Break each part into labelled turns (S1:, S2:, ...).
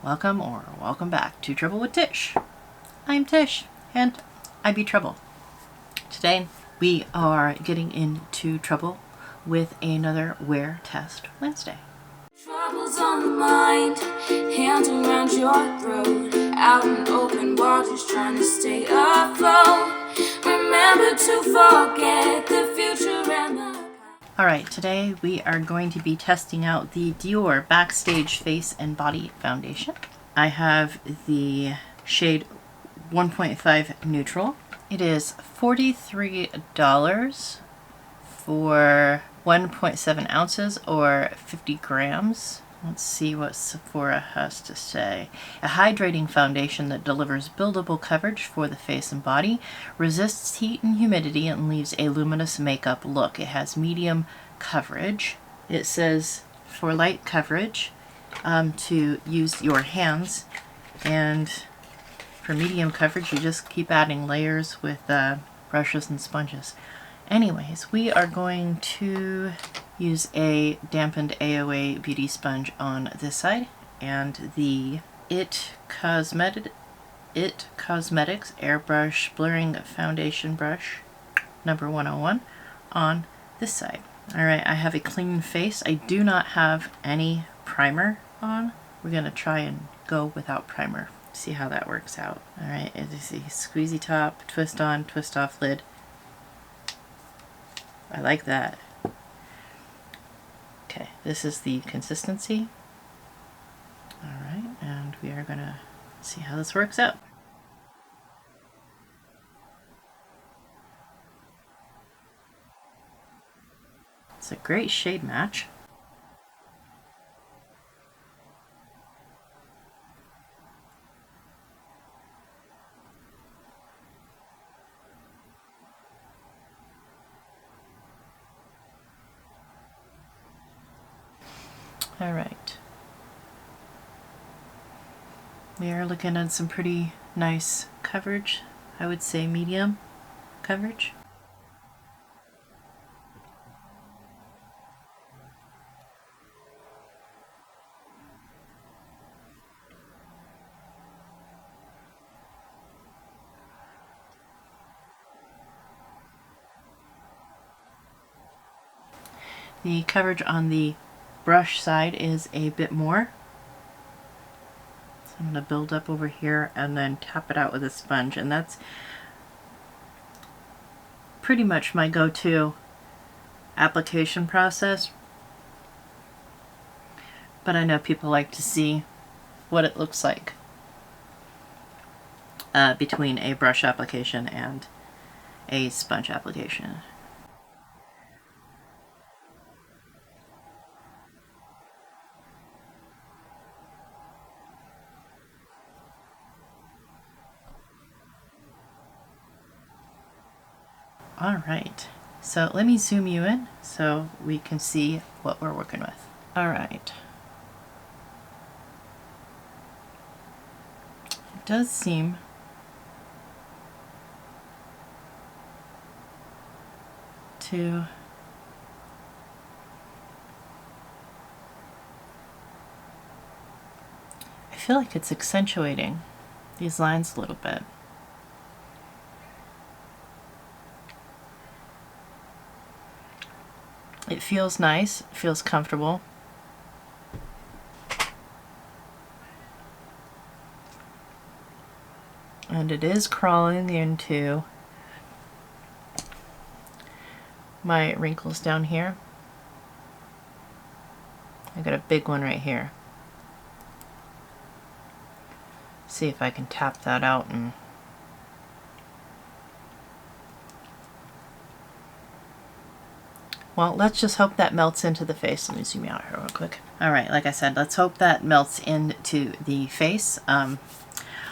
S1: welcome or welcome back to Trouble with Tish. I'm Tish, and I be Trouble. Today we are getting into trouble with another Wear Test Wednesday.
S2: Troubles on the mind, hands around your throat, out in open waters trying to stay afloat. Remember to forget the future and the...
S1: Alright, today we are going to be testing out the Dior Backstage Face and Body Foundation. I have the shade 1.5 Neutral. It is $43 for 1.7 ounces or 50 grams. Let's see what Sephora has to say. A hydrating foundation that delivers buildable coverage for the face and body, resists heat and humidity, and leaves a luminous makeup look. It has medium coverage. It says for light coverage to use your hands, and for medium coverage you just keep adding layers with brushes and sponges. Anyways, we are going to use a dampened AOA beauty sponge on this side and the It Cosmetics Airbrush Blurring Foundation Brush number 101 on this side. Alright, I have a clean face. I do not have any primer on. We're going to try and go without primer. See how that works out. Alright, it is a squeezy top, twist on, twist off lid. I like that. Okay, this is the consistency. Alright, and we are gonna see how this works out. It's a great shade match. Alright. We are looking at some pretty nice coverage. I would say medium coverage. The coverage on the brush side is a bit more. So I'm going to build up over here and then tap it out with a sponge, and that's pretty much my go-to application process. But I know people like to see what it looks like between a brush application and a sponge application. Alright, so let me zoom you in so we can see what we're working with. Alright. It does seem to I feel like it's accentuating these lines a little bit. It feels nice, it feels comfortable. And it is crawling into my wrinkles down here. I got a big one right here. See if I can tap that out and well, let's just hope that melts into the face. Let me zoom out here real quick. Alright, like I said, let's hope that melts into the face. I'm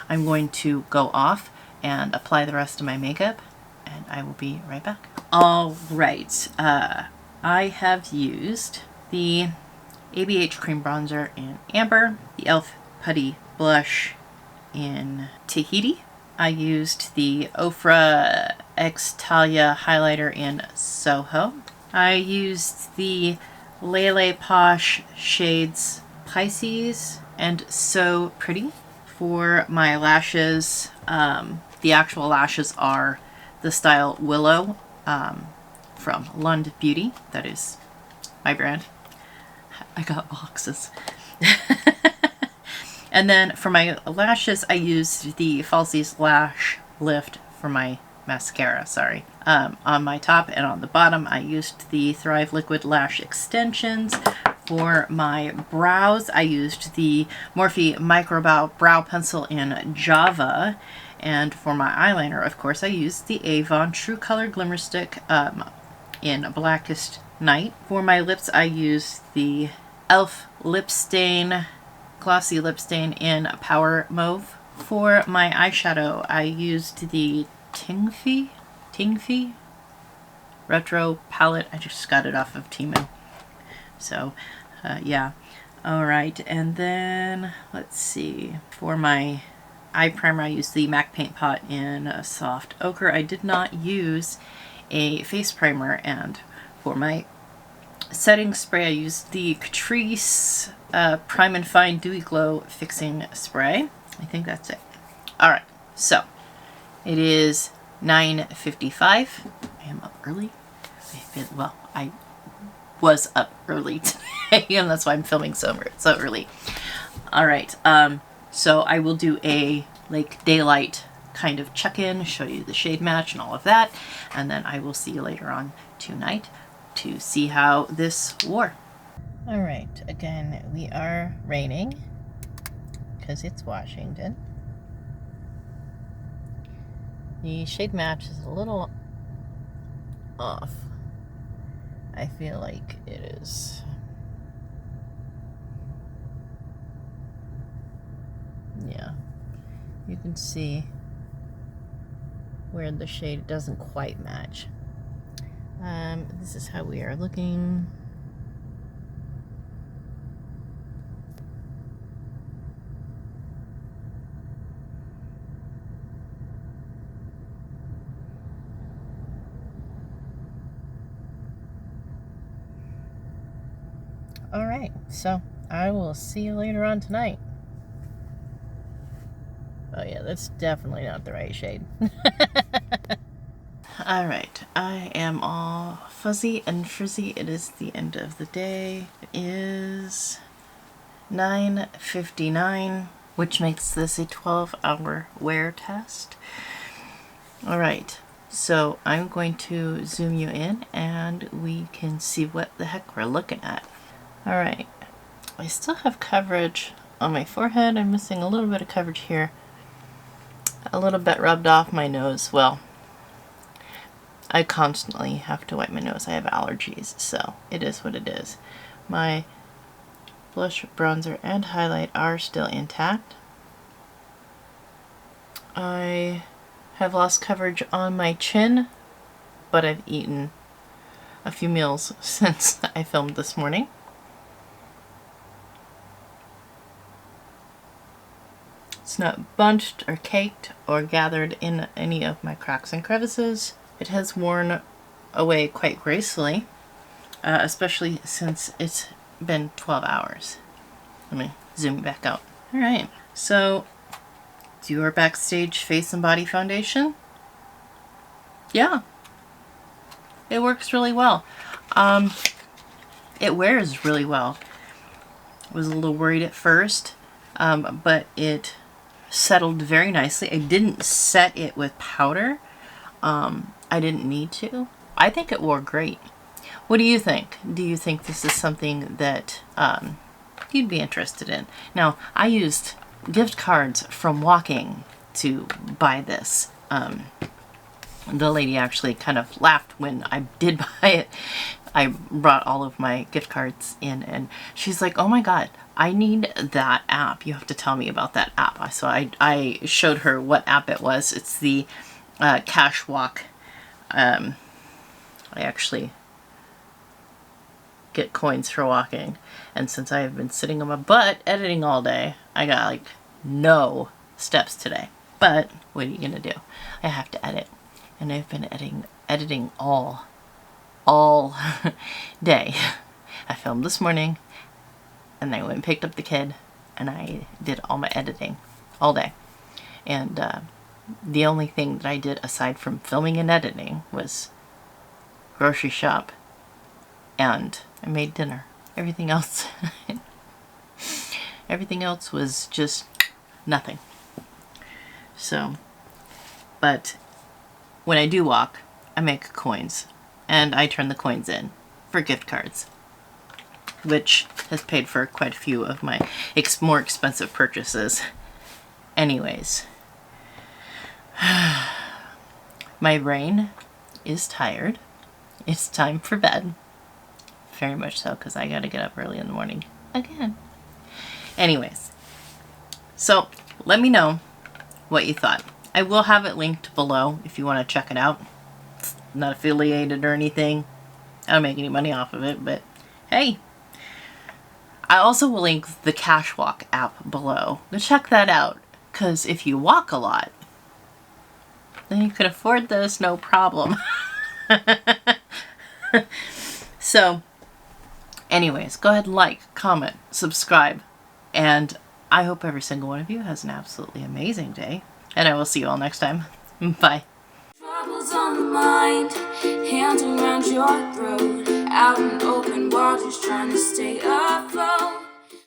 S1: going to go off and apply the rest of my makeup, and I will be right back. Alright, I have used the ABH Cream Bronzer in Amber, the e.l.f. Putty Blush in Tahiti. I used the Ofra X Talia Highlighter in Soho. I used the Lele Posh shades Pisces and so pretty. For my lashes, the actual lashes are the style Willow from Lund Beauty. That is my brand. I got boxes. And then for my lashes, I used the Falsies Lash Lift for my mascara, sorry. On my top and on the bottom, I used the Thrive Liquid Lash Extensions. For my brows, I used the Morphe Micro Brow Pencil in Java. And for my eyeliner, of course, I used the Avon True Color Glimmerstick in Blackest Night. For my lips, I used the e.l.f. Lipstain, Glossy Lipstain in Power Mauve. For my eyeshadow, I used the Tingphe Retro Palette. I just got it off of Temu. So, yeah. Alright, and then, let's see. For my eye primer, I used the MAC Paint Pot in Soft Ochre. I did not use a face primer, and for my setting spray, I used the Catrice Prime and Fine Dewy Glow Fixing Spray. I think that's it. Alright, so it is 9:55. I am up early. Well, I was up early today, and that's why I'm filming so early. Alright, so I will do a like daylight kind of check-in, show you the shade match and all of that, and then I will see you later on tonight to see how this wore. Alright, again, we are raining because it's Washington. The shade match is a little off. I feel like it is. Yeah, you can see where the shade doesn't quite match. This is how we are looking. All right, so I will see you later on tonight. Oh yeah, that's definitely not the right shade. Alright, I am all fuzzy and frizzy. It is the end of the day. It is 9:59, which makes this a 12-hour wear test. Alright, so I'm going to zoom you in and we can see what the heck we're looking at. Alright, I still have coverage on my forehead. I'm missing a little bit of coverage here. A little bit rubbed off my nose. Well, I constantly have to wipe my nose. I have allergies, so it is what it is. My blush, bronzer, and highlight are still intact. I have lost coverage on my chin, but I've eaten a few meals since I filmed this morning. It's not bunched or caked or gathered in any of my cracks and crevices. It has worn away quite gracefully, especially since it's been 12 hours. Let me zoom back out. Alright, so Dior Backstage Face and Body Foundation. Yeah, it works really well. It wears really well. I was a little worried at first, but it settled very nicely. I didn't set it with powder. I didn't need to. I think it wore great. What do you think? Do you think this is something that you'd be interested in? Now, I used gift cards from Walking to buy this. The lady actually kind of laughed when I did buy it. I brought all of my gift cards in and she's like, oh my god, I need that app. You have to tell me about that app. So I showed her what app it was. It's the Cash Walk. I actually get coins for walking, and since I have been sitting on my butt editing all day, I got like no steps today. But what are you gonna do? I have to edit, and I've been editing all day. I filmed this morning, and I went and picked up the kid, and I did all my editing all day. And the only thing that I did aside from filming and editing was grocery shop, and I made dinner. Everything else everything else was just nothing. So, but when I do walk, I make coins, and I turn the coins in for gift cards, which has paid for quite a few of my more expensive purchases. Anyways, my brain is tired. It's time for bed. Very much so, because I gotta get up early in the morning again. Anyways, so let me know what you thought. I will have it linked below if you want to check it out. It's not affiliated or anything. I don't make any money off of it, but hey. I also will link the Cashwalk app below. Now check that out, because if you walk a lot, then you can afford this, no problem. So, anyways, go ahead and like, comment, subscribe, and I hope every single one of you has an absolutely amazing day, and I will see you all next time. Bye.
S2: Troubles on the mind, hands around your throat, out in open waters trying to stay afloat.